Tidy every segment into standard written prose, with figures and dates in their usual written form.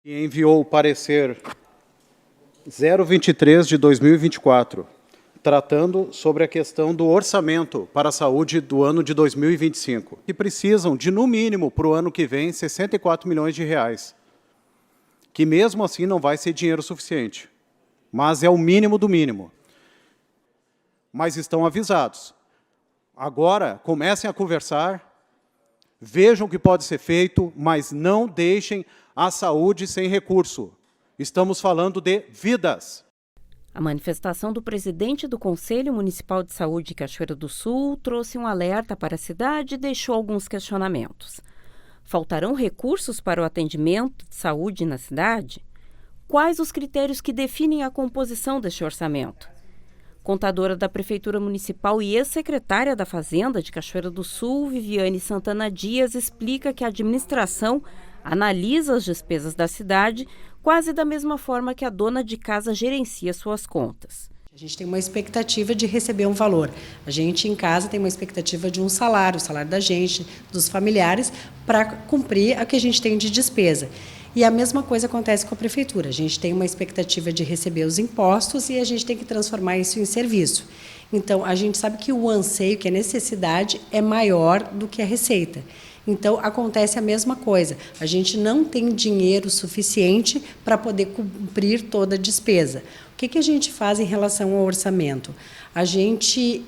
E enviou o parecer 023 de 2024, tratando sobre a questão do orçamento para a saúde do ano de 2025, que precisam de, no mínimo, para o ano que vem, 64 milhões de reais, que mesmo assim não vai ser dinheiro suficiente, mas é o mínimo do mínimo. Mas estão avisados. Agora, comecem a conversar, vejam o que pode ser feito, mas não deixem a saúde sem recurso. Estamos falando de vidas. A manifestação do presidente do Conselho Municipal de Saúde de Cachoeira do Sul trouxe um alerta para a cidade e deixou alguns questionamentos. Faltarão recursos para o atendimento de saúde na cidade? Quais os critérios que definem a composição deste orçamento? Contadora da Prefeitura Municipal e ex-secretária da Fazenda de Cachoeira do Sul, Viviane Santana Dias, explica que a administração analisa as despesas da cidade quase da mesma forma que a dona de casa gerencia suas contas. A gente tem uma expectativa de receber um valor. A gente, em casa, tem uma expectativa de um salário, o salário da gente, dos familiares, para cumprir o que a gente tem de despesa. E a mesma coisa acontece com a prefeitura. A gente tem uma expectativa de receber os impostos e a gente tem que transformar isso em serviço. Então, a gente sabe que o anseio, que a necessidade é maior do que a receita. Então, acontece a mesma coisa. A gente não tem dinheiro suficiente para poder cumprir toda a despesa. O que a gente faz em relação ao orçamento? A gente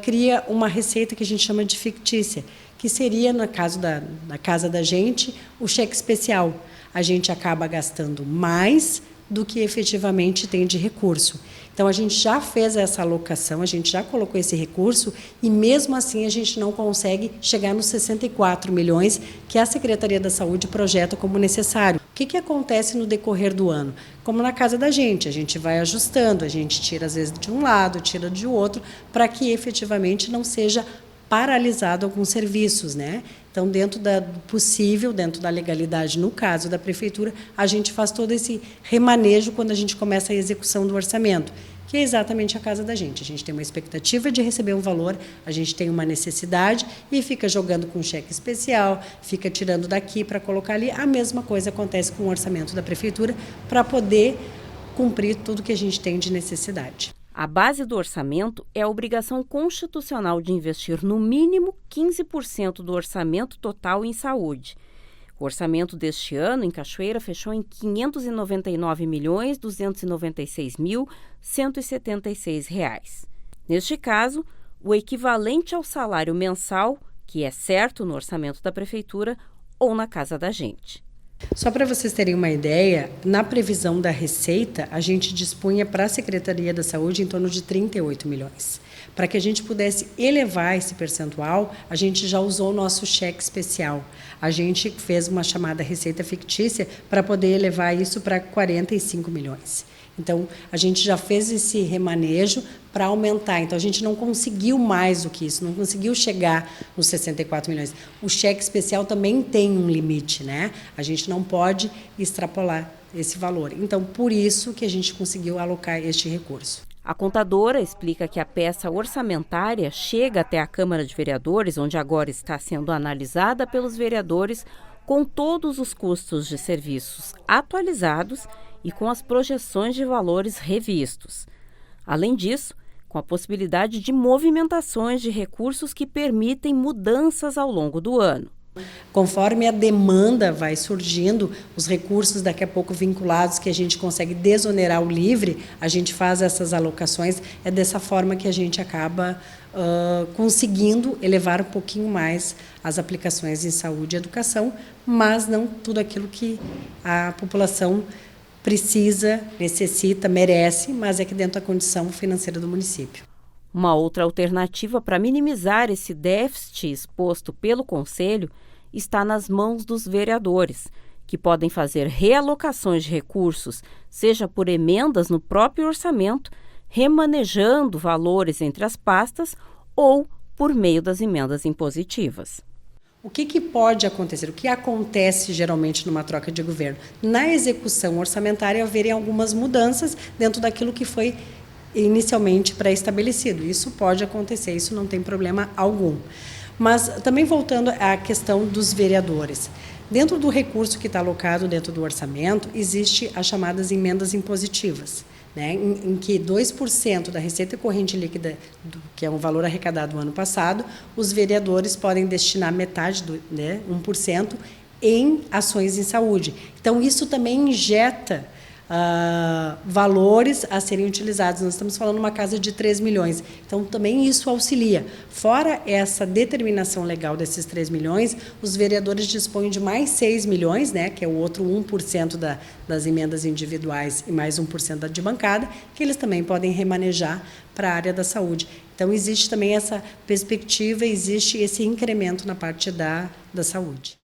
cria uma receita que a gente chama de fictícia, que seria, na casa da gente, o cheque especial. A gente acaba gastando mais do que efetivamente tem de recurso. Então, a gente já fez essa alocação, a gente já colocou esse recurso e, mesmo assim, a gente não consegue chegar nos 64 milhões que a Secretaria da Saúde projeta como necessário. O que acontece no decorrer do ano? Como na casa da gente, a gente vai ajustando, a gente tira, às vezes, de um lado, tira de outro, para que efetivamente não seja paralisado alguns serviços, né? Então, dentro do possível, dentro da legalidade, no caso da prefeitura, a gente faz todo esse remanejo quando a gente começa a execução do orçamento, que é exatamente a casa da gente. A gente tem uma expectativa de receber um valor, a gente tem uma necessidade e fica jogando com cheque especial, fica tirando daqui para colocar ali. A mesma coisa acontece com o orçamento da prefeitura para poder cumprir tudo que a gente tem de necessidade. A base do orçamento é a obrigação constitucional de investir no mínimo 15% do orçamento total em saúde. O orçamento deste ano em Cachoeira fechou em R$ 599.296.176. Neste caso, o equivalente ao salário mensal, que é certo no orçamento da prefeitura ou na casa da gente. Só para vocês terem uma ideia, na previsão da receita, a gente dispunha para a Secretaria da Saúde em torno de 38 milhões. Para que a gente pudesse elevar esse percentual, a gente já usou o nosso cheque especial. A gente fez uma chamada receita fictícia para poder elevar isso para 45 milhões. Então, a gente já fez esse remanejo para aumentar. Então, a gente não conseguiu mais do que isso, não conseguiu chegar nos 64 milhões. O cheque especial também tem um limite, né? A gente não pode extrapolar esse valor. Então, por isso que a gente conseguiu alocar este recurso. A contadora explica que a peça orçamentária chega até a Câmara de Vereadores, onde agora está sendo analisada pelos vereadores, com todos os custos de serviços atualizados e com as projeções de valores revistos. Além disso, com a possibilidade de movimentações de recursos que permitem mudanças ao longo do ano. Conforme a demanda vai surgindo, os recursos daqui a pouco vinculados que a gente consegue desonerar o livre, a gente faz essas alocações, é dessa forma que a gente acaba conseguindo elevar um pouquinho mais as aplicações em saúde e educação, mas não tudo aquilo que a população precisa, necessita, merece, mas é que dentro da condição financeira do município. Uma outra alternativa para minimizar esse déficit exposto pelo Conselho está nas mãos dos vereadores, que podem fazer realocações de recursos, seja por emendas no próprio orçamento, remanejando valores entre as pastas ou por meio das emendas impositivas. O que pode acontecer? O que acontece geralmente numa troca de governo? Na execução orçamentária haverem algumas mudanças dentro daquilo que foi inicialmente pré-estabelecido. Isso pode acontecer, isso não tem problema algum. Mas também voltando à questão dos vereadores. Dentro do recurso que está alocado dentro do orçamento, existe as chamadas emendas impositivas, né, em que 2% da receita corrente líquida, que é um valor arrecadado no ano passado, os vereadores podem destinar metade, 1%, em ações em saúde. Então, isso também injeta valores a serem utilizados. Nós estamos falando de uma casa de 3 milhões. Então, também isso auxilia. Fora essa determinação legal desses 3 milhões, os vereadores dispõem de mais 6 milhões, né, que é o outro 1% das emendas individuais e mais 1% de bancada, que eles também podem remanejar para a área da saúde. Então, existe também essa perspectiva, existe esse incremento na parte da saúde.